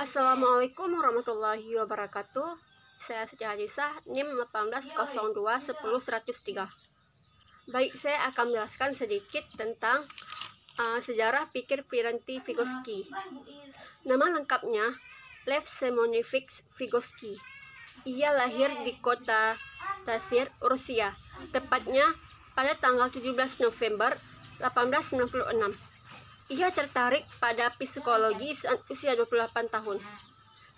Assalamualaikum warahmatullahi wabarakatuh. Saya Siti Hadisah, NIM 180210103. Baik, saya akan menjelaskan sedikit tentang sejarah pikir Ferenc Vygotsky. Nama lengkapnya Lev Semenovich Vygotsky. Ia lahir di kota Tasir, Rusia, tepatnya pada tanggal 17 November 1896. Ia tertarik pada psikologi saat usia 28 tahun.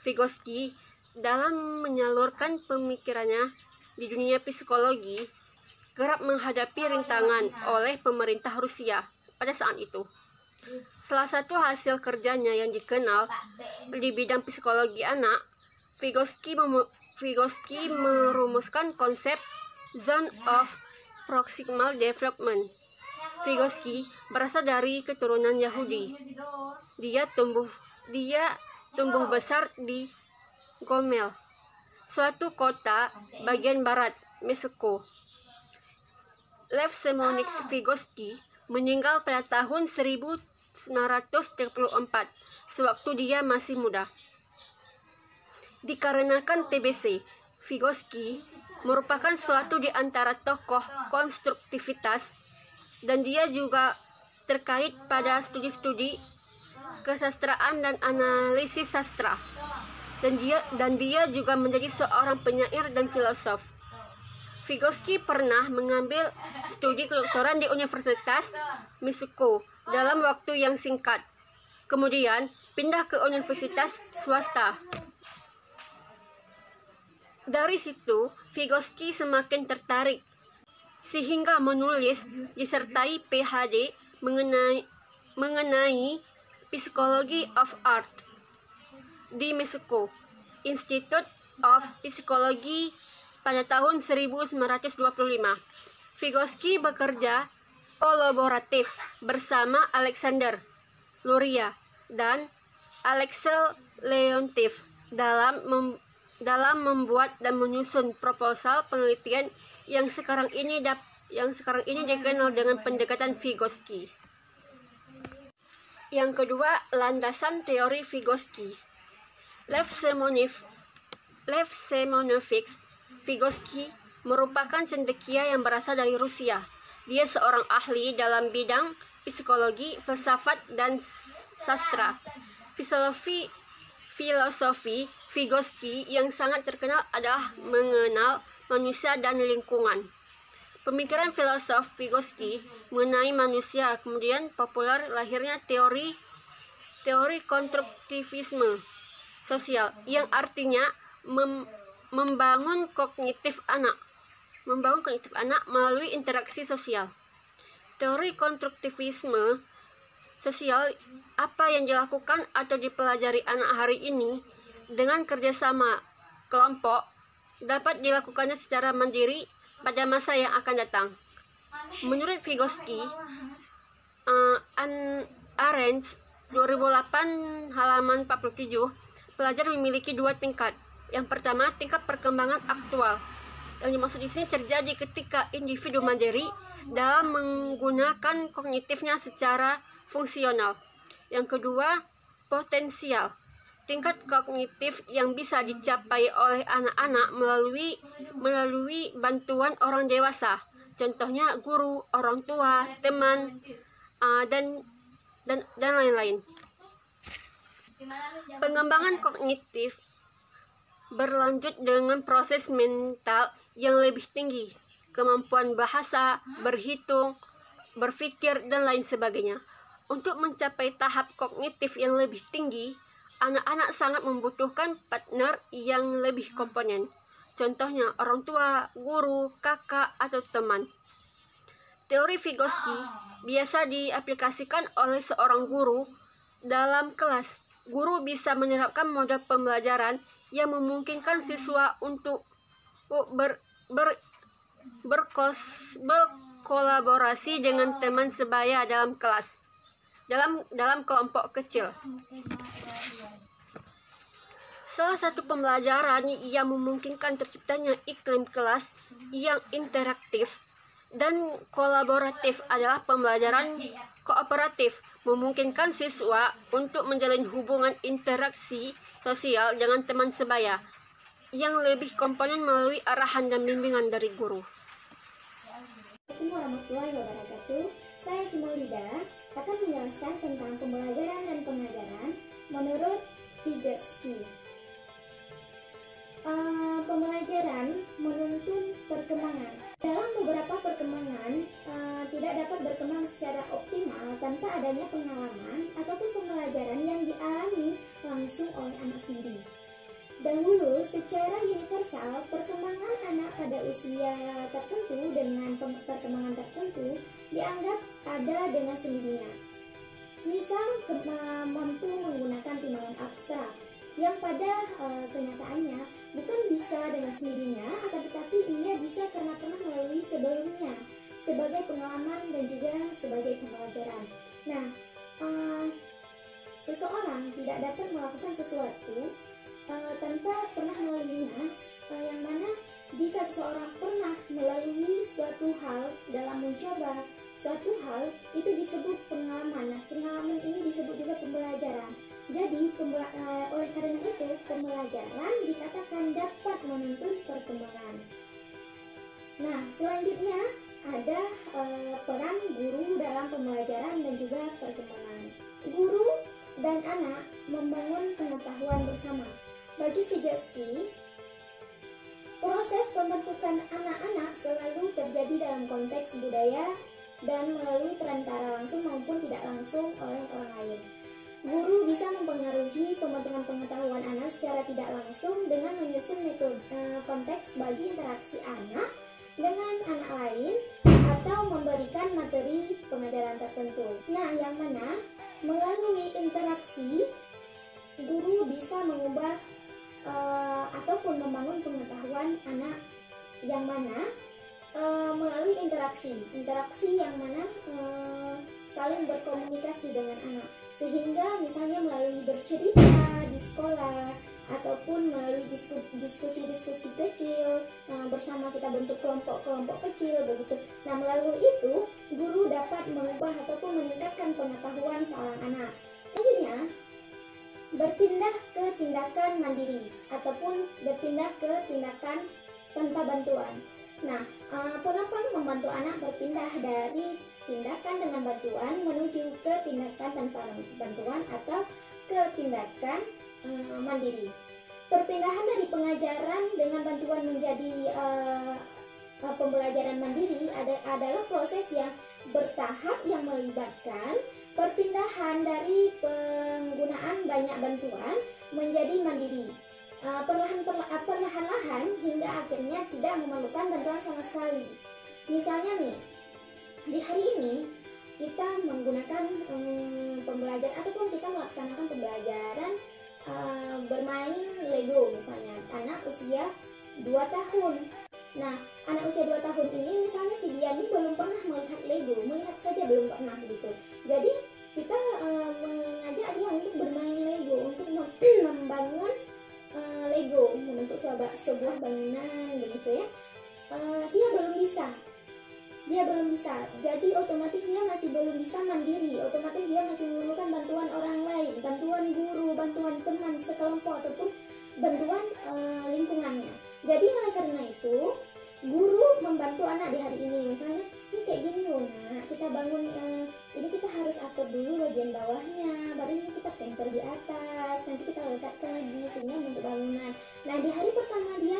Vygotsky dalam menyalurkan pemikirannya di dunia psikologi kerap menghadapi rintangan oleh pemerintah Rusia pada saat itu. Salah satu hasil kerjanya yang dikenal di bidang psikologi anak, Vygotsky merumuskan konsep Zone of Proximal Development. Vygotsky berasal dari keturunan Yahudi. Dia tumbuh besar di Gomel, suatu kota bagian barat Meksiko. Lev Semenovich Vygotsky meninggal pada tahun 1934, sewaktu dia masih muda. Dikarenakan TBC, Vygotsky merupakan suatu di antara tokoh konstruktivitas, dan dia juga terkait pada studi-studi kesastraan dan analisis sastra. Dan dia juga menjadi seorang penyair dan filosof. Vygotsky pernah mengambil studi kedoktoran di Universitas Meksiko dalam waktu yang singkat. Kemudian pindah ke universitas swasta. Dari situ, Vygotsky semakin tertarik sehingga menulis disertai PhD mengenai Psychology of Art di Meksiko Institute of Psychology pada tahun 1925. Vygotsky bekerja kolaboratif bersama Alexander Luria dan Alexei Leontiev dalam membuat dan menyusun proposal penelitian yang sekarang ini dikenal dengan pendekatan Vygotsky. Yang kedua, landasan teori Vygotsky. Lev Semenovich Vygotsky merupakan cendekia yang berasal dari Rusia. Dia seorang ahli dalam bidang psikologi, filsafat, dan sastra. Filosofi Vygotsky yang sangat terkenal adalah mengenal manusia dan lingkungan. Pemikiran filosof Vygotsky mengenai manusia kemudian populer lahirnya teori konstruktivisme sosial, yang artinya membangun kognitif anak melalui interaksi sosial. Teori konstruktivisme sosial apa yang dilakukan atau dipelajari anak hari ini dengan kerjasama kelompok dapat dilakukannya secara mandiri pada masa yang akan datang. Menurut Vygotsky, Arendt 2008 halaman 47, pelajar memiliki dua tingkat. Yang pertama, tingkat perkembangan aktual. Yang dimaksud di sini terjadi ketika individu mandiri dalam menggunakan kognitifnya secara fungsional. Yang kedua, potensial. Tingkat kognitif yang bisa dicapai oleh anak-anak melalui bantuan orang dewasa, contohnya guru, orang tua, teman, dan lain-lain. Pengembangan kognitif berlanjut dengan proses mental yang lebih tinggi, kemampuan bahasa, berhitung, berpikir, dan lain sebagainya. Untuk mencapai tahap kognitif yang lebih tinggi, anak-anak sangat membutuhkan partner yang lebih komponen, contohnya orang tua, guru, kakak, atau teman. Teori Vygotsky biasa diaplikasikan oleh seorang guru dalam kelas. Guru bisa menerapkan model pembelajaran yang memungkinkan siswa untuk berkolaborasi dengan teman sebaya dalam kelas, dalam kelompok kecil. Salah satu pembelajaran yang memungkinkan terciptanya iklim kelas yang interaktif dan kolaboratif adalah pembelajaran kooperatif, memungkinkan siswa untuk menjalin hubungan interaksi sosial dengan teman sebaya yang lebih komponen melalui arahan dan bimbingan dari guru. Assalamualaikum warahmatullahi wabarakatuh. Saya Simolida akan menjelaskan tentang pembelajaran dan pengajaran menurut Vygotsky. Pembelajaran menuntun perkembangan. Dalam beberapa perkembangan tidak dapat berkembang secara optimal tanpa adanya pengalaman ataupun pembelajaran yang dialami langsung oleh anak sendiri. Dahulu, secara universal, perkembangan anak pada usia tertentu dengan perkembangan tertentu dianggap ada dengan sendirinya. Misal, mampu menggunakan timbangan abstrak, yang pada kenyataannya bukan bisa dengan sendirinya, akan tetapi ia bisa karena pernah melalui sebelumnya, sebagai pengalaman dan juga sebagai pembelajaran. Nah, seseorang tidak dapat melakukan sesuatu tanpa pernah melaluinya, yang mana jika seseorang pernah melalui suatu hal dalam mencoba suatu hal, itu disebut pengalaman. Nah, pengalaman ini disebut juga pembelajaran. Jadi, oleh karena itu, pembelajaran dikatakan dapat menuntun perkembangan. Nah, selanjutnya ada peran guru dalam pembelajaran dan juga perkembangan. Guru dan anak membangun pengetahuan bersama. Bagi Vygotsky, proses pembentukan anak-anak selalu terjadi dalam konteks budaya dan melalui perantara langsung maupun tidak langsung oleh orang lain. Guru bisa mempengaruhi pembentukan pengetahuan anak secara tidak langsung dengan menyusun metode konteks bagi interaksi anak dengan anak lain atau memberikan materi pengajaran tertentu. Nah, yang mana melalui interaksi guru bisa mengubah ataupun membangun pengetahuan anak, yang mana melalui interaksi yang mana saling berkomunikasi dengan anak, sehingga misalnya melalui bercerita di sekolah ataupun melalui diskusi-diskusi kecil bersama, kita bentuk kelompok-kelompok kecil begitu. Nah, melalui itu guru dapat mengubah ataupun meningkatkan pengetahuan seorang anak. Selanjutnya, berpindah ke tindakan mandiri ataupun berpindah ke tindakan tanpa bantuan. Nah, penopang membantu anak berpindah dari tindakan dengan bantuan menuju ke tindakan tanpa bantuan atau ke tindakan mandiri. Perpindahan dari pengajaran dengan bantuan menjadi pembelajaran mandiri adalah proses yang bertahap yang melibatkan perpindahan dari penggunaan banyak bantuan menjadi mandiri, perlahan-lahan hingga akhirnya tidak memerlukan bantuan sama sekali. Misalnya nih, di hari ini kita menggunakan pembelajaran ataupun kita melaksanakan pembelajaran bermain Lego, misalnya anak usia 2 tahun. Nah, anak usia 2 tahun ini misalnya si dia ini belum pernah melihat Lego, melihat saja belum pernah gitu. Jadi kita mengajak dia untuk bermain Lego, untuk membangun Lego, membentuk sebuah bangunan begitu ya. Dia belum bisa. Jadi otomatis dia masih belum bisa mandiri, otomatis dia masih memerlukan bantuan orang lain, bantuan guru, bantuan teman sekelompok ataupun bantuan lingkungannya. Jadi oleh karena itu, guru membantu anak di hari ini. Misalnya, ini kayak gini loh nak, kita bangun ini kita harus atur dulu bagian bawahnya, baru ini kita temper di atas, nanti kita lekatkan lagi sehingga bentuk bangunan. Nah, di hari pertama dia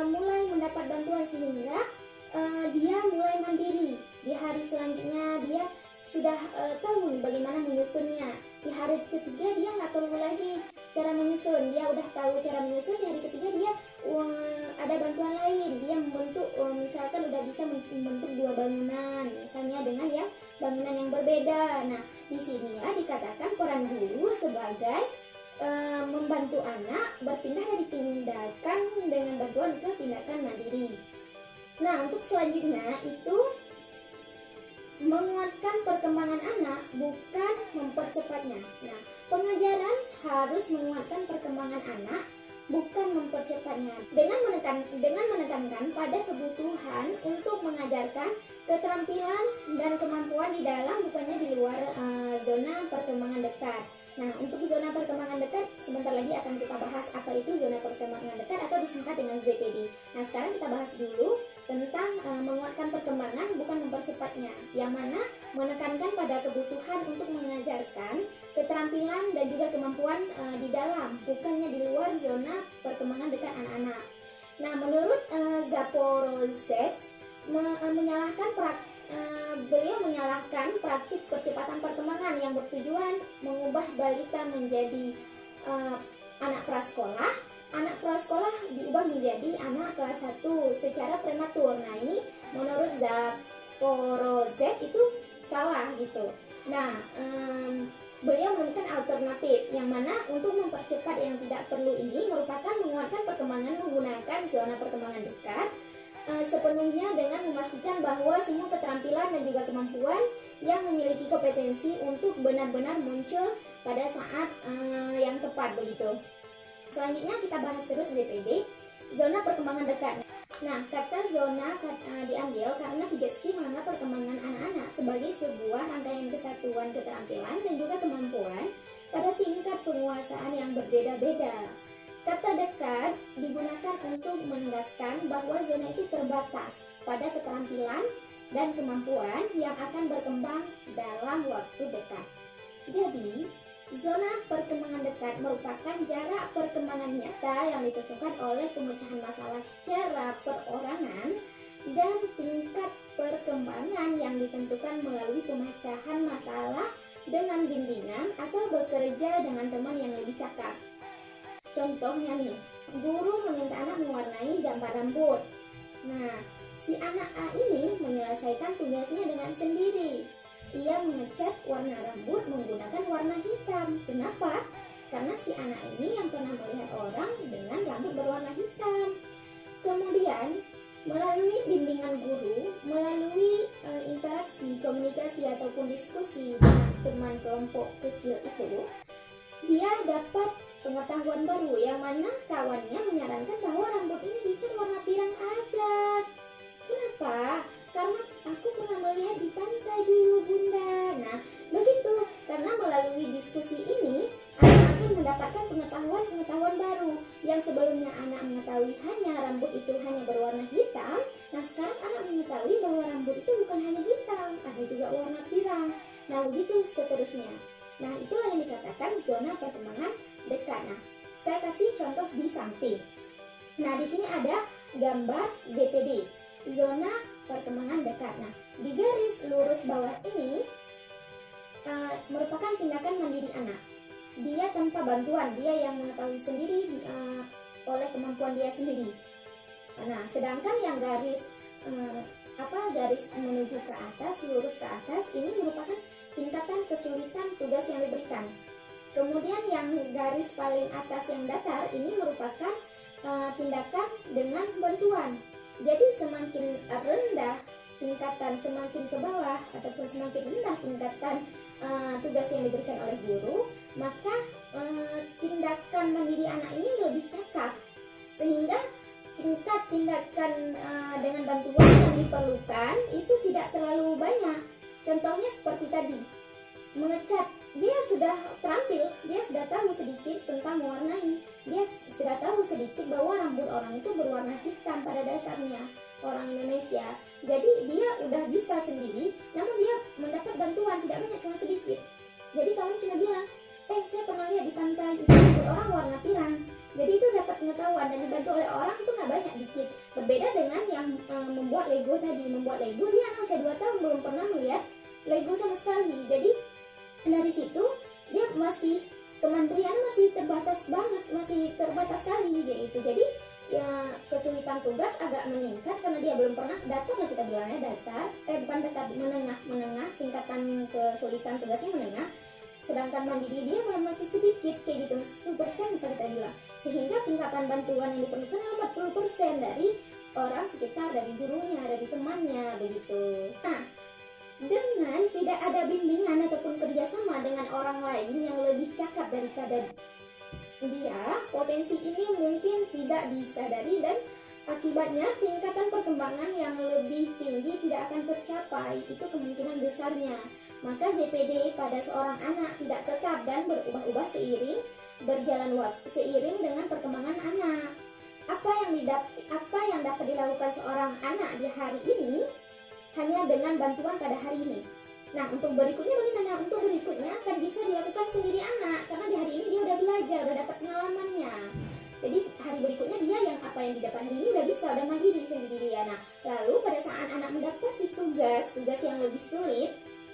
mulai mendapat bantuan sehingga dia mulai mandiri. Di hari selanjutnya dia sudah tahu nih bagaimana menyusunnya. Di hari ketiga dia nggak perlu lagi cara menyusun, dia udah tahu cara menyusun. Di hari ketiga dia ada bantuan lain, dia membentuk misalkan udah bisa membentuk 2 bangunan misalnya dengan yang bangunan yang berbeda. Nah, disinilah dikatakan peran guru sebagai membantu anak berpindah dari tindakan dengan bantuan ke tindakan mandiri. Nah, untuk selanjutnya itu menguatkan perkembangan anak, bukan mempercepatnya. Nah, pengajaran harus menguatkan perkembangan anak, bukan mempercepatnya. Dengan menekankan pada kebutuhan untuk mengajarkan keterampilan dan kemampuan di dalam, bukannya di luar zona perkembangan dekat. Nah, untuk zona perkembangan dekat, sebentar lagi akan kita bahas apa itu zona perkembangan dekat atau disingkat dengan ZPD. Nah, sekarang kita bahas dulu tentang menguatkan perkembangan, bukan mempercepatnya, yang mana menekankan pada kebutuhan untuk mengajarkan keterampilan dan juga kemampuan di dalam, bukannya di luar zona perkembangan dekat anak-anak. Nah, menurut Zaporozhets, beliau menyalahkan praktik percepatan perkembangan yang bertujuan mengubah balita menjadi anak prasekolah. Anak prasekolah diubah menjadi anak kelas 1 secara prematur. Nah, ini menurut Zaporozhets itu salah gitu. Nah, beliau menemukan alternatif yang mana untuk mempercepat yang tidak perlu ini merupakan menguatkan perkembangan menggunakan zona perkembangan dekat sepenuhnya dengan memastikan bahwa semua keterampilan dan juga kemampuan yang memiliki kompetensi untuk benar-benar muncul pada saat yang tepat begitu. Selanjutnya kita bahas terus ZPD, zona perkembangan dekat. Nah, kata zona diambil karena Vygotsky menganggap perkembangan anak-anak sebagai sebuah rangkaian kesatuan keterampilan dan juga kemampuan pada tingkat penguasaan yang berbeda-beda. Kata dekat digunakan untuk menegaskan bahwa zona itu terbatas pada keterampilan dan kemampuan yang akan berkembang dalam waktu dekat. Jadi, zona perkembangan dekat merupakan jarak perkembangan nyata yang ditentukan oleh pemecahan masalah secara perorangan dan tingkat perkembangan yang ditentukan melalui pemecahan masalah dengan bimbingan atau bekerja dengan teman yang lebih cakap. Contohnya nih, guru meminta anak mewarnai gambar rambut. Nah, si anak A ini menyelesaikan tugasnya dengan sendiri. Ia mengecat warna rambut menggunakan warna hitam. Kenapa? Karena si anak ini yang pernah melihat orang dengan rambut berwarna hitam. Kemudian, melalui bimbingan guru, melalui interaksi, komunikasi ataupun diskusi dengan teman kelompok kecil itu, dia dapat pengetahuan baru yang mana kawannya menyarankan bahwa rambut ini dicat warna pirang aja. Kenapa? Karena aku pernah melihat di pantai dulu, Bunda. Nah, begitu. Karena melalui diskusi ini, anak akan mendapatkan pengetahuan baru. Yang sebelumnya anak mengetahui hanya rambut itu hanya berwarna hitam. Nah, sekarang anak mengetahui bahwa rambut itu bukan hanya hitam, ada juga warna pirang. Nah, begitu seterusnya. Nah, itulah yang dikatakan zona perkembangan dekat. Nah, saya kasih contoh di samping. Nah, di sini ada gambar ZPD, zona perkembangan dekat. Nah, di garis lurus bawah ini merupakan tindakan mandiri anak. Dia tanpa bantuan, dia yang mengetahui sendiri oleh kemampuan dia sendiri. Nah, sedangkan yang garis garis menuju ke atas, lurus ke atas, ini merupakan tingkatan kesulitan tugas yang diberikan. Kemudian yang garis paling atas yang datar ini merupakan tindakan dengan bantuan. Jadi semakin rendah tingkatan, semakin ke bawah ataupun semakin rendah tingkatan tugas yang diberikan oleh guru, maka tindakan mandiri anak ini lebih cakap, sehingga tingkat tindakan dengan bantuan yang diperlukan itu tidak terlalu banyak. Contohnya seperti tadi, mengecat, dia sudah terampil, dia sudah tahu sedikit tentang mewarnai, dia sudah tahu sedikit bahwa rambut orang itu berwarna hitam pada dasarnya, orang Indonesia. Jadi dia udah bisa sendiri, namun dia mendapat bantuan tidak banyak, cuma sedikit. Jadi kawan cuma bilang, saya pernah lihat di pantai itu rambut orang warna pirang. Jadi itu dapat pengetahuan dan dibantu oleh orang itu nggak banyak, dikit. Berbeda dengan yang membuat Lego tadi. Membuat Lego, dia anak usia 2 tahun belum pernah melihat Lego sama sekali. Jadi dari situ dia masih, kemandirian masih terbatas banget, masih terbatas sekali gitu. Jadi ya kesulitan tugas agak meningkat karena dia belum pernah datar lah, kita bilangnya datar, bukan datar, menengah, tingkatan kesulitan tugasnya menengah. Sedangkan mandiri dia masih sedikit kayak gitu, masih 10% bisa kita bilang. Sehingga tingkatan bantuan yang diperlukan 40% dari orang sekitar, dari gurunya, dari temannya begitu. Nah, dengan tidak ada bimbingan ataupun kerjasama dengan orang lain yang lebih cakap daripada dia, potensi ini mungkin tidak disadari dan akibatnya tingkatan perkembangan yang lebih tinggi tidak akan tercapai. Itu kemungkinan besarnya. Maka ZPD pada seorang anak tidak tetap dan berubah-ubah seiring berjalan waktu, seiring dengan perkembangan anak. Apa yang dapat dilakukan seorang anak di hari ini hanya dengan bantuan pada hari ini. Nah, untuk berikutnya bagaimana? Untuk berikutnya akan bisa dilakukan sendiri anak, karena di hari ini dia udah belajar, udah dapat pengalamannya. Jadi hari berikutnya dia yang apa yang didapat hari ini udah bisa, udah mandiri sendiri dia. Nah, lalu pada saat anak mendapati tugas yang lebih sulit,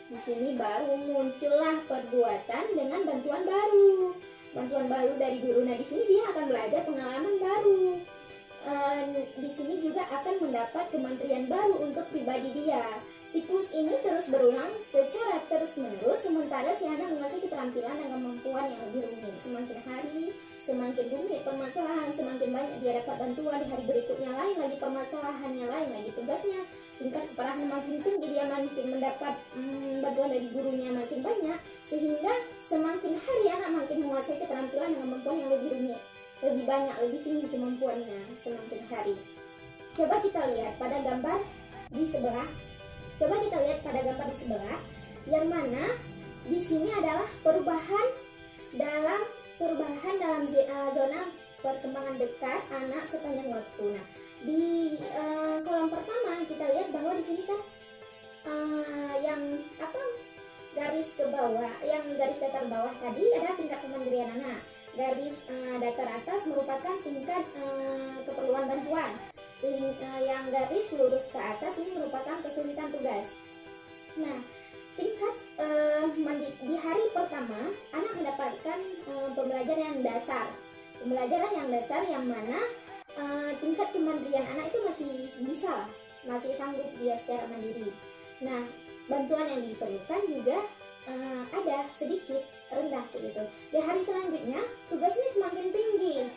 di sini baru muncullah perbuatan dengan bantuan baru dari guru. Nah, di sini dia akan belajar pengalaman baru. Di sini juga akan mendapat kementerian baru untuk pribadi dia. Siklus ini terus berulang secara terus-menerus, sementara si anak menguasai keterampilan dan kemampuan yang lebih rumit. Semakin hari, semakin rumit permasalahan, semakin banyak dia dapat bantuan. Di hari berikutnya lain lagi permasalahannya, lain lagi tugasnya. Tingkat keparahan makin tinggi, dia makin mendapat bantuan dari gurunya makin banyak, sehingga semakin hari anak makin menguasai keterampilan dan kemampuan yang lebih rumit, lebih banyak, lebih tinggi kemampuannya semakin hari. Coba kita lihat pada gambar di sebelah. Yang mana di sini adalah perubahan dalam zona perkembangan dekat anak sepanjang waktu. Nah, di kolom pertama kita lihat bahwa di sini kan garis ke bawah, yang garis datar bawah tadi adalah tingkat kemandirian anak. Garis datar atas merupakan tingkat keperluan bantuan. Sehingga yang garis lurus ke atas ini merupakan kesulitan tugas. Nah, tingkat di hari pertama anak mendapatkan pembelajaran yang dasar yang mana tingkat kemandirian anak itu masih sanggup dia secara mandiri. Nah, bantuan yang diperlukan juga ada sedikit rendah gitu. Di hari selanjutnya tugasnya semakin tinggi,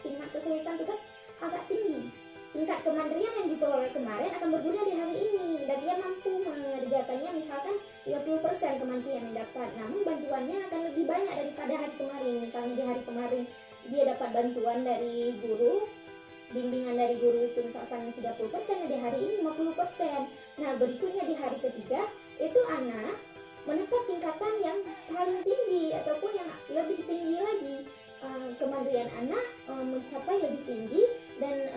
tingkat kesulitan tugas agak tinggi. Tingkat kemandirian yang diperoleh kemarin akan berguna di hari ini dan dia mampu mengerjakannya, misalkan 30% kemandirian yang dapat. Namun bantuannya akan lebih banyak daripada hari kemarin. Misalnya di hari kemarin dia dapat bantuan dari guru, bimbingan dari guru itu misalkan 30%, di hari ini 50%. Nah, berikutnya di hari ketiga itu anak mendapat tingkatan yang paling tinggi ataupun yang lebih tinggi lagi. Kemandirian anak mencapai lebih tinggi dan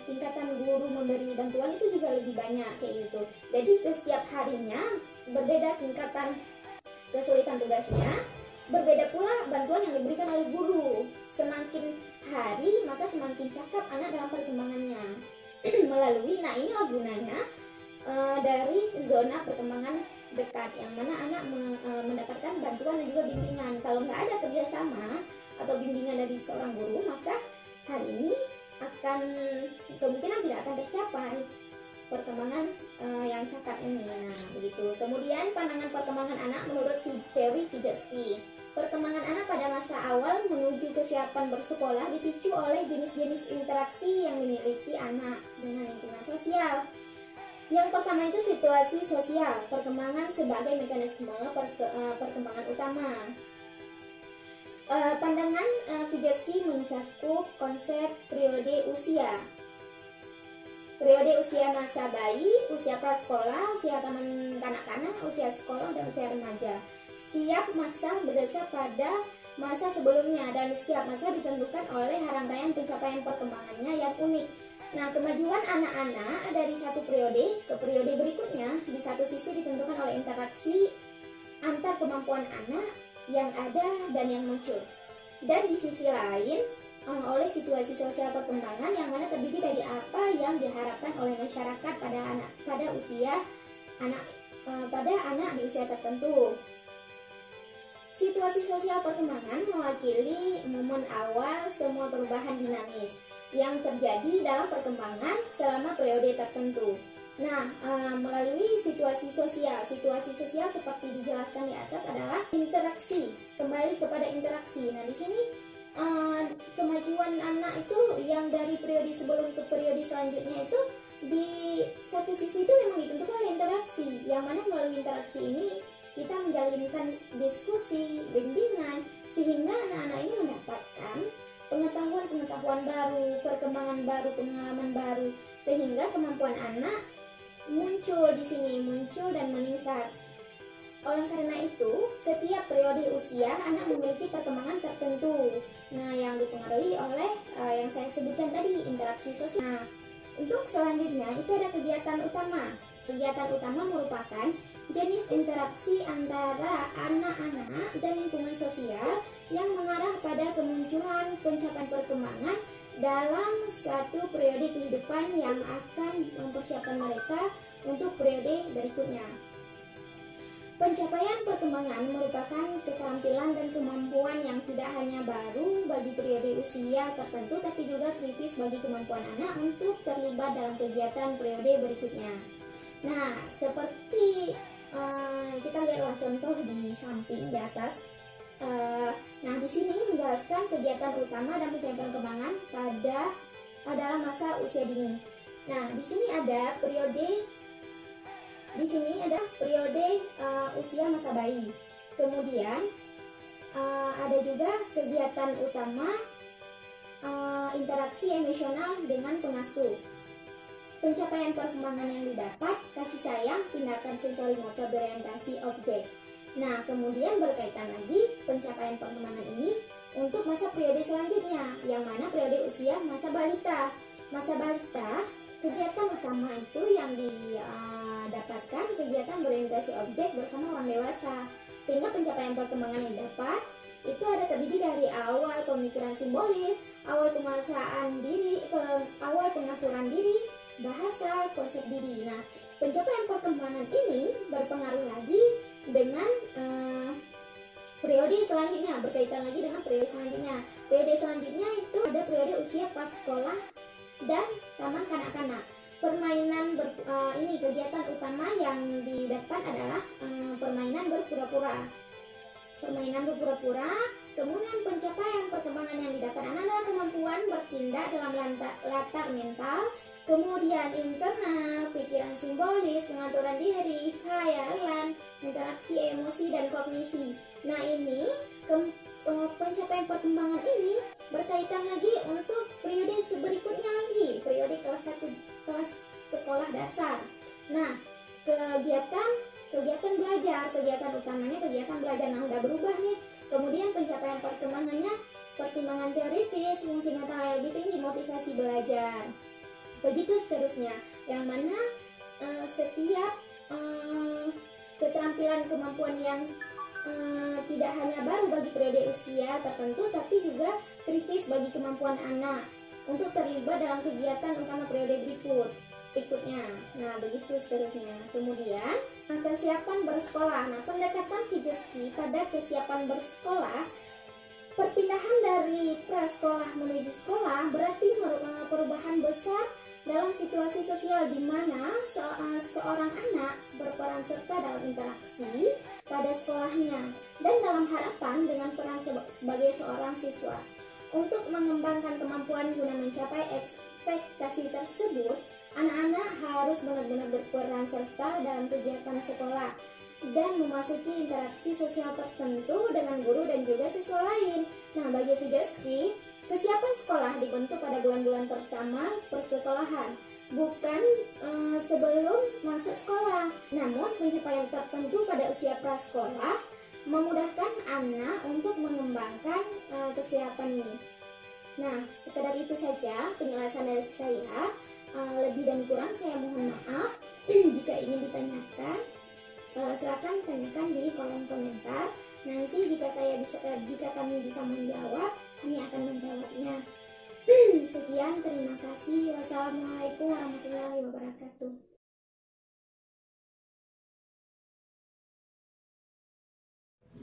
tingkatan guru memberi bantuan itu juga lebih banyak kayak gitu. Jadi setiap harinya berbeda tingkatan kesulitan tugasnya, berbeda pula bantuan yang diberikan oleh guru. Semakin hari maka semakin cakap anak dalam perkembangannya nah inilah gunanya dari zona perkembangan dekat, yang mana anak mendapatkan bantuan dan juga bimbingan. Kalau nggak ada kerjasama atau bimbingan dari seorang guru, maka hari ini kemungkinan tidak akan tercapai perkembangan yang cakap ini. Nah, begitu. Kemudian pandangan perkembangan anak menurut teori Vygotsky. Perkembangan anak pada masa awal menuju kesiapan bersekolah dipicu oleh jenis-jenis interaksi yang dimiliki anak dengan lingkungan sosial. Yang pertama itu situasi sosial, perkembangan sebagai mekanisme perkembangan utama. Pandangan Vygotsky mencakup konsep periode usia. Periode usia masa bayi, usia prasekolah, usia taman kanak-kanak, usia sekolah, dan usia remaja. Setiap masa berdasar pada masa sebelumnya dan setiap masa ditentukan oleh rangkaian pencapaian perkembangannya yang unik. Nah, kemajuan anak-anak dari satu periode ke periode berikutnya di satu sisi ditentukan oleh interaksi antar kemampuan anak yang ada dan yang muncul, dan di sisi lain oleh situasi sosial perkembangan yang mana terdiri dari apa yang diharapkan oleh masyarakat pada anak di usia tertentu. Situasi sosial perkembangan mewakili momen awal semua perubahan dinamis yang terjadi dalam perkembangan selama periode tertentu. Nah, melalui situasi sosial seperti dijelaskan di atas adalah interaksi, kembali kepada interaksi. Nah, di sini kemajuan anak itu yang dari periode sebelum ke periode selanjutnya itu di satu sisi itu memang ditentukan oleh interaksi, yang mana melalui interaksi ini kita menjalinkan diskusi, bimbingan, sehingga anak-anak ini mendapatkan pengetahuan baru, perkembangan baru, pengalaman baru, sehingga kemampuan anak muncul di sini, muncul dan meningkat. Oleh karena itu, setiap periode usia anak memiliki perkembangan tertentu. Nah, yang dipengaruhi oleh yang saya sebutkan tadi, interaksi sosial. Nah, untuk selanjutnya itu ada kegiatan utama. Kegiatan utama merupakan jenis interaksi antara anak-anak dan lingkungan sosial yang mengarah pada kemunculan pencapaian perkembangan dalam suatu periode kehidupan yang akan mempersiapkan mereka untuk periode berikutnya. Pencapaian perkembangan merupakan keterampilan dan kemampuan yang tidak hanya baru bagi periode usia tertentu, tapi juga kritis bagi kemampuan anak untuk terlibat dalam kegiatan periode berikutnya. Nah, seperti kita lihatlah contoh di samping di atas. Nah, di sini menjelaskan kegiatan utama dan pencapaian perkembangan dalam masa usia dini. Nah, di sini ada periode usia masa bayi. Kemudian ada juga kegiatan utama interaksi emosional dengan pengasuh. Pencapaian perkembangan yang didapat, kasih sayang, tindakan sensori motor berorientasi objek. Nah, kemudian berkaitan lagi pencapaian perkembangan ini untuk masa periode selanjutnya, yang mana periode usia masa balita. Masa balita, kegiatan utama itu yang didapatkan kegiatan berorientasi objek bersama orang dewasa. Sehingga pencapaian perkembangan yang didapat itu ada terdiri dari awal pemikiran simbolis, awal penguasaan diri, awal pengaturan diri, bahasa, konsep diri. Nah, pencapaian perkembangan ini berpengaruh lagi dengan periode selanjutnya, berkaitan lagi dengan periode selanjutnya. Periode selanjutnya itu ada periode usia prasekolah dan taman kanak-kanak. Permainan ini kegiatan utama yang didapat adalah permainan berpura-pura. Kemudian pencapaian perkembangan yang didapat anak adalah kemampuan bertindak dalam latar mental, kemudian internal, pikiran simbolis, pengaturan diri, khayalan, interaksi emosi, dan kognisi. Nah, ini pencapaian perkembangan ini berkaitan lagi untuk periode berikutnya lagi, periode kelas 1 kelas sekolah dasar. Nah, kegiatan belajar, kegiatan utamanya kegiatan belajar. Nah, udah berubah nih. Kemudian pencapaian perkembangannya pertimbangan teoritis, fungsi mental LBT ini motivasi belajar. Begitu seterusnya, yang mana setiap keterampilan kemampuan yang tidak hanya baru bagi periode usia tertentu, tapi juga kritis bagi kemampuan anak untuk terlibat dalam kegiatan utama periode berikutnya. Nah, begitu seterusnya. Kemudian kesiapan bersekolah. Nah, pendekatan Vygotsky pada kesiapan bersekolah, perpindahan dari prasekolah menuju sekolah berarti perubahan besar dalam situasi sosial di mana seorang anak berperan serta dalam interaksi pada sekolahnya dan dalam harapan dengan peran sebagai seorang siswa. Untuk mengembangkan kemampuan guna mencapai ekspektasi tersebut, anak-anak harus benar-benar berperan serta dalam kegiatan sekolah dan memasuki interaksi sosial tertentu dengan guru dan juga siswa lain. Nah, bagi Vygotsky, kesiapan sekolah dibentuk pada bulan-bulan pertama persekolahan, bukan sebelum masuk sekolah. Namun, pencapaian tertentu pada usia prasekolah memudahkan anak untuk mengembangkan kesiapan ini. Nah, sekedar itu saja penjelasan dari saya. Lebih dan kurang saya mohon maaf. Jika ingin ditanyakan, silakan tanyakan di kolom komentar. Nanti jika kami bisa menjawab, kami akan menjawabnya. Sekian, terima kasih. Wassalamualaikum warahmatullahi wabarakatuh.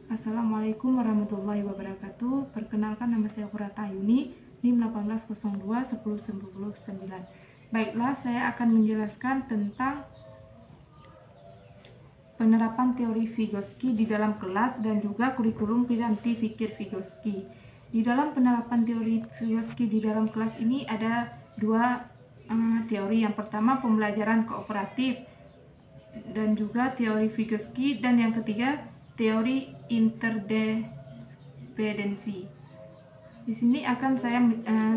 Assalamualaikum warahmatullahi wabarakatuh. Perkenalkan, nama saya Qurrata Ayuni, NIM 1802-1099. Baiklah, saya akan menjelaskan tentang penerapan teori Vygotsky di dalam kelas dan juga kurikulum piranti pikir Vygotsky. Di dalam penerapan teori Vygotsky di dalam kelas ini ada dua teori. Yang pertama, pembelajaran kooperatif dan juga teori Vygotsky, dan yang ketiga teori interdependensi. Di sini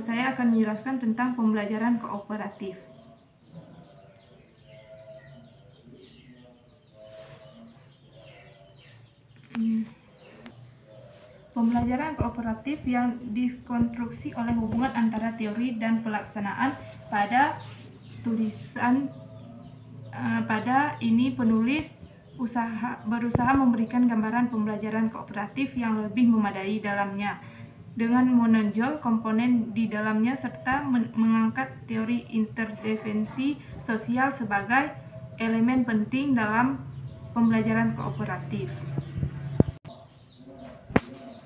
saya akan menjelaskan tentang pembelajaran kooperatif. Pembelajaran kooperatif yang dikonstruksi oleh hubungan antara teori dan pelaksanaan. Pada ini penulis berusaha memberikan gambaran pembelajaran kooperatif yang lebih memadai dalamnya dengan menonjol komponen di dalamnya serta mengangkat teori intervensi sosial sebagai elemen penting dalam pembelajaran kooperatif.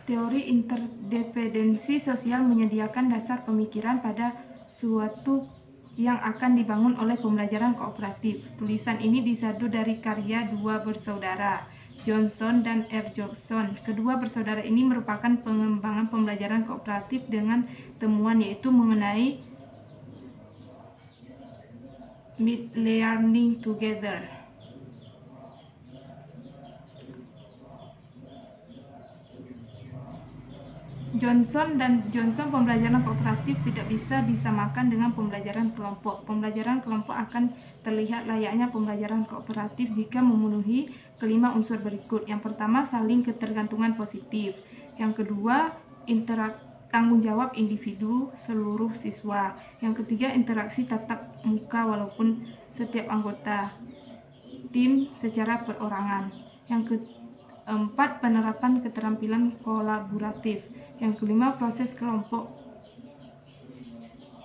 Teori interdependensi sosial menyediakan dasar pemikiran pada suatu yang akan dibangun oleh pembelajaran kooperatif. Tulisan ini disadu dari karya dua bersaudara, Johnson dan R. Johnson. Kedua bersaudara ini merupakan pengembangan pembelajaran kooperatif dengan temuan yaitu mengenai learning together. Johnson pembelajaran kooperatif tidak bisa disamakan dengan pembelajaran kelompok. Pembelajaran kelompok akan terlihat layaknya pembelajaran kooperatif jika memenuhi kelima unsur berikut. Yang pertama, saling ketergantungan positif. Yang kedua, tanggung jawab individu seluruh siswa. Yang ketiga, interaksi tatap muka walaupun setiap anggota tim secara perorangan. Yang keempat, penerapan keterampilan kolaboratif. Yang kelima, proses kelompok.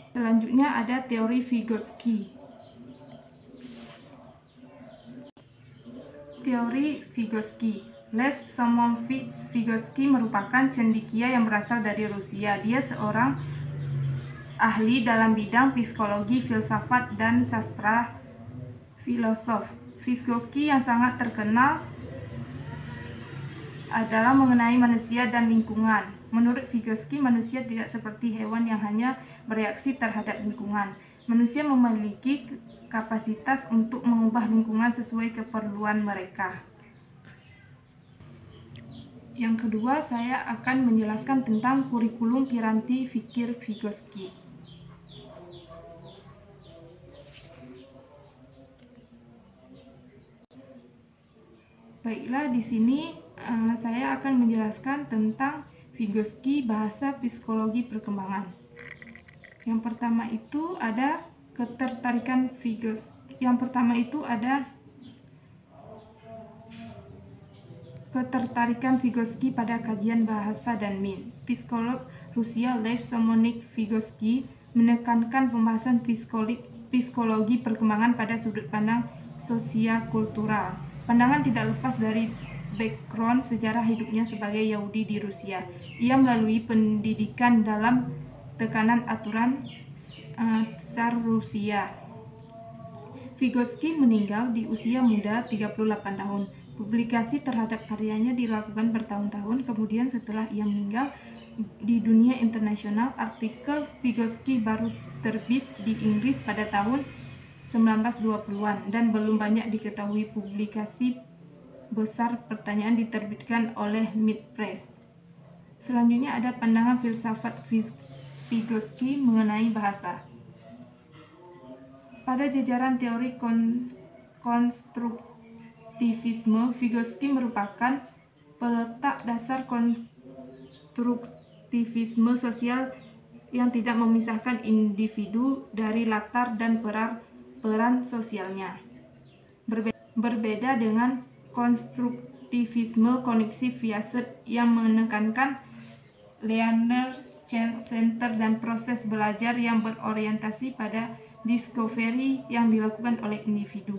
Selanjutnya ada teori Vygotsky. Teori Vygotsky. Lev Somovich Vygotsky merupakan cendekia yang berasal dari Rusia. Dia seorang ahli dalam bidang psikologi, filsafat, dan sastra filosof. Vygotsky yang sangat terkenal adalah mengenai manusia dan lingkungan. Menurut Vygotsky, manusia tidak seperti hewan yang hanya bereaksi terhadap lingkungan. Manusia memiliki kapasitas untuk mengubah lingkungan sesuai keperluan mereka. Yang kedua, saya akan menjelaskan tentang kurikulum piranti pikir Vygotsky. Baiklah, di sini saya akan menjelaskan tentang Vygotsky, bahasa psikologi perkembangan. Yang pertama itu ada ketertarikan Vygotsky. Yang pertama itu ada ketertarikan Vygotsky pada kajian bahasa dan min. Psikolog Rusia Lev Somovich Vygotsky menekankan pembahasan psikologi perkembangan pada sudut pandang sosiokultural. Pandangan tidak lepas dari background sejarah hidupnya sebagai Yahudi di Rusia. Ia melalui pendidikan dalam tekanan aturan Tsar Rusia. Vygotsky meninggal di usia muda 38 tahun. Publikasi terhadap karyanya dilakukan bertahun-tahun kemudian setelah ia meninggal di dunia internasional. Artikel Vygotsky baru terbit di Inggris pada tahun 1920-an dan belum banyak diketahui. Publikasi besar pertanyaan diterbitkan oleh Mid Press. Selanjutnya ada pandangan filsafat Vygotsky mengenai bahasa. Pada jajaran teori konstruktivisme, Vygotsky merupakan peletak dasar konstruktivisme sosial yang tidak memisahkan individu dari latar dan peran sosialnya. Berbeda dengan konstruktivisme kognitif Piaget yang menekankan learner center dan proses belajar yang berorientasi pada discovery yang dilakukan oleh individu.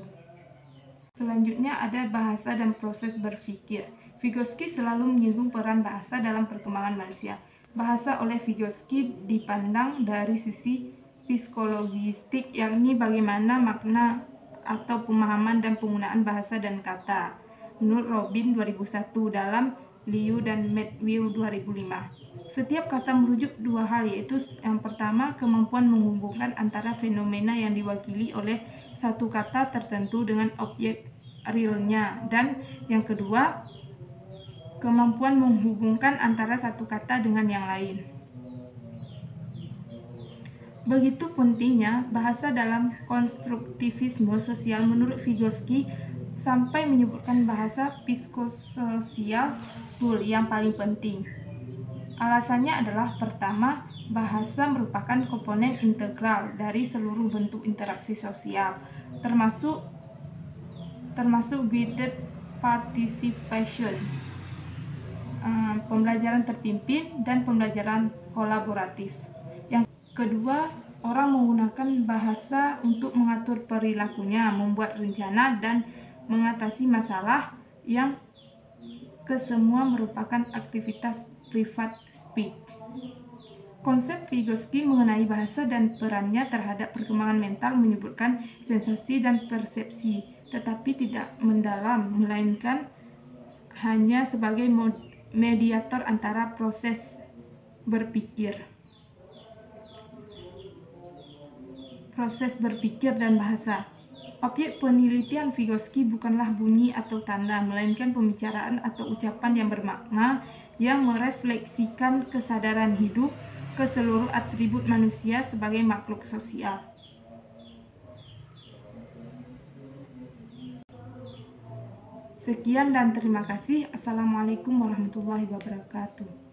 Selanjutnya ada bahasa dan proses berpikir. Vygotsky selalu menyinggung peran bahasa dalam perkembangan manusia. Bahasa oleh Vygotsky dipandang dari sisi psikologistik, yakni bagaimana makna atau pemahaman dan penggunaan bahasa dan kata. Menurut Robin 2001 dalam Liu dan Matthew 2005. Setiap kata merujuk dua hal, yaitu yang pertama kemampuan menghubungkan antara fenomena yang diwakili oleh satu kata tertentu dengan objek realnya, dan yang kedua kemampuan menghubungkan antara satu kata dengan yang lain. Begitu pentingnya bahasa dalam konstruktivisme sosial menurut Vygotsky. sampai menyebutkan bahasa psikososial tool yang paling penting. Alasannya adalah pertama, bahasa merupakan komponen integral dari seluruh bentuk interaksi sosial, termasuk guided participation, pembelajaran terpimpin, dan pembelajaran kolaboratif. Yang kedua, orang menggunakan bahasa untuk mengatur perilakunya, membuat rencana, dan mengatasi masalah yang kesemua merupakan aktivitas private speech. Konsep Vygotsky mengenai bahasa dan perannya terhadap perkembangan mental menyebutkan sensasi dan persepsi, tetapi tidak mendalam, melainkan hanya sebagai mediator antara proses berpikir dan bahasa. Objek penelitian Vygotsky bukanlah bunyi atau tanda, melainkan pembicaraan atau ucapan yang bermakna yang merefleksikan kesadaran hidup ke seluruh atribut manusia sebagai makhluk sosial. Sekian dan terima kasih. Assalamualaikum warahmatullahi wabarakatuh.